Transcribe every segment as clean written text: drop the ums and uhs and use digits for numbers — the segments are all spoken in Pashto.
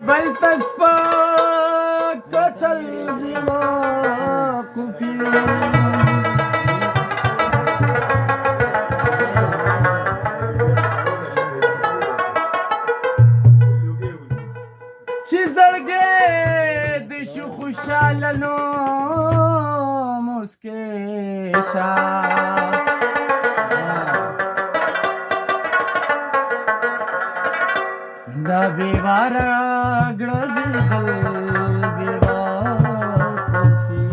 بل تسبق قتل بواقفي چې زړګې د شو خوشاله نو مسکې شه دا بیواره ګرځېدل بېواقفي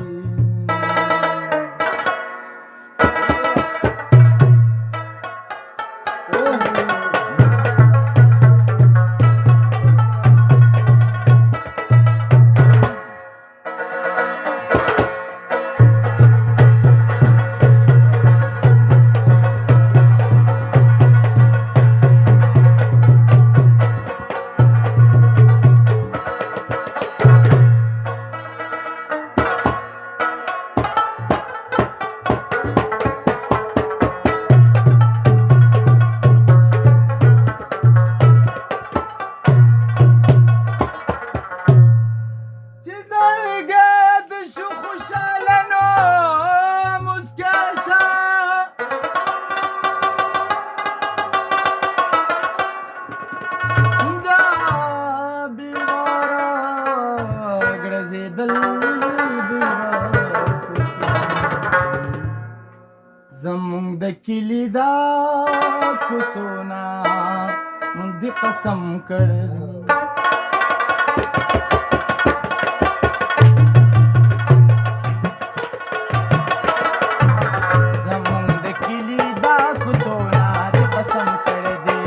زمونږ د کلي دا کوڅونه مونږ دې قسم کړی زمونږ د کلي دا کوڅونه دې قسم کړی دی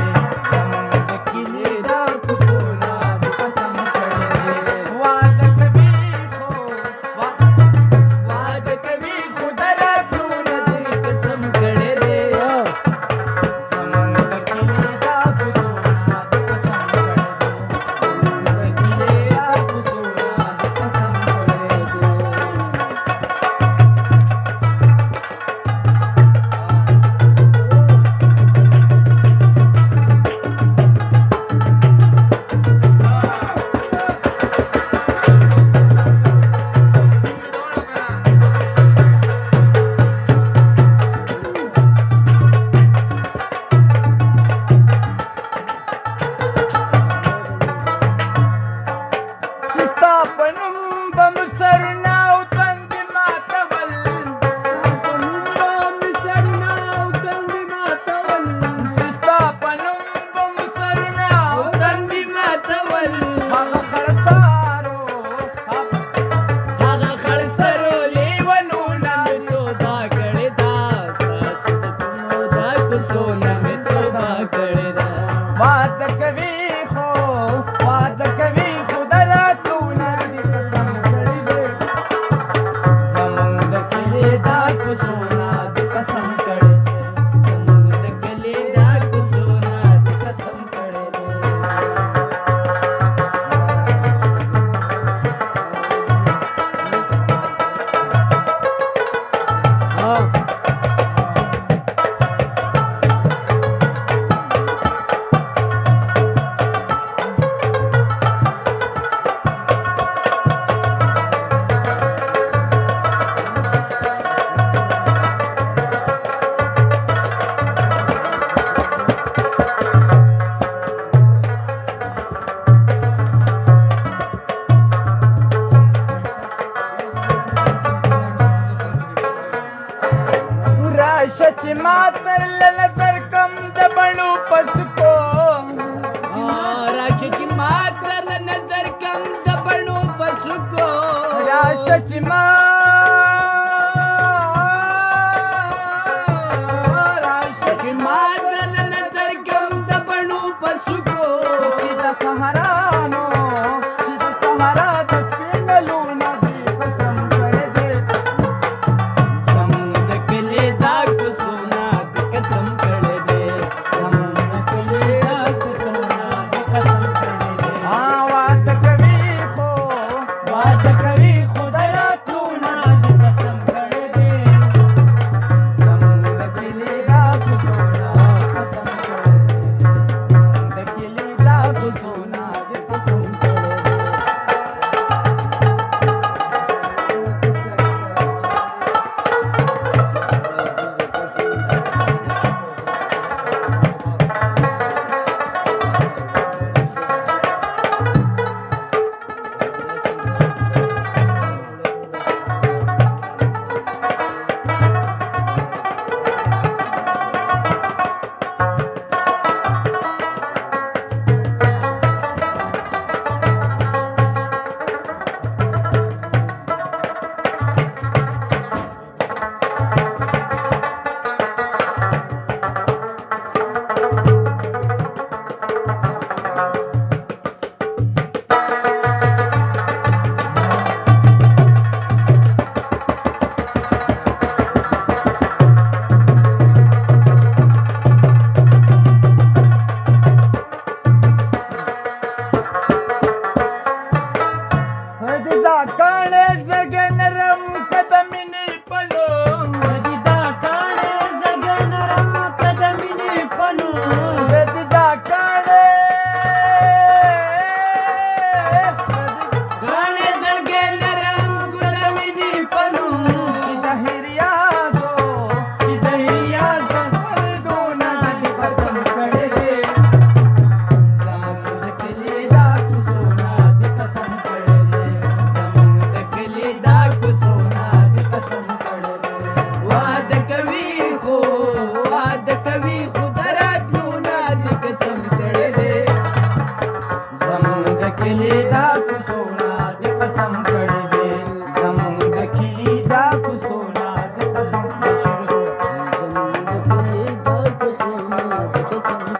زمونږ د کلي دا کوڅونه دې قسم کړی دی واده کوي خو واده کوي خو د راتلو نه دې قسم کړی دی زمونږ د کلي دا کوڅونه دې قسم کړی دی زمونږ د کلي دا کوڅونه دې قسم کړی دی چې ستا په نوم به مو سرونه او تندې ماتول چې ستا په نوم به مو سرونه او تندې ماتول هغه خړسرو لیونونه مې توبه کړې ده ستاسو د ټولو دا کوڅونه مې توبه کړې ده واده کوي خو واده کوي خو د راتلو نه دې قسم کړی دی زمونږ د کلي دا کوڅونه دې قسم کړی دی زمونږ د کلي دا کوڅونه دې قسم کړی دی راشه چې ما تر له نظر کم د بڼو په سکو راشه چې ما تر له نظر کم د بڼو په سکو راشه چې ما راشه چې ما تر له نظر کم د بڼو په سکو چې د سهارانو چې د سهارا د سپینلو نه دې قسم کړی دی زمونږ د کلي دا کوڅونه دې قسم کړی دا کړې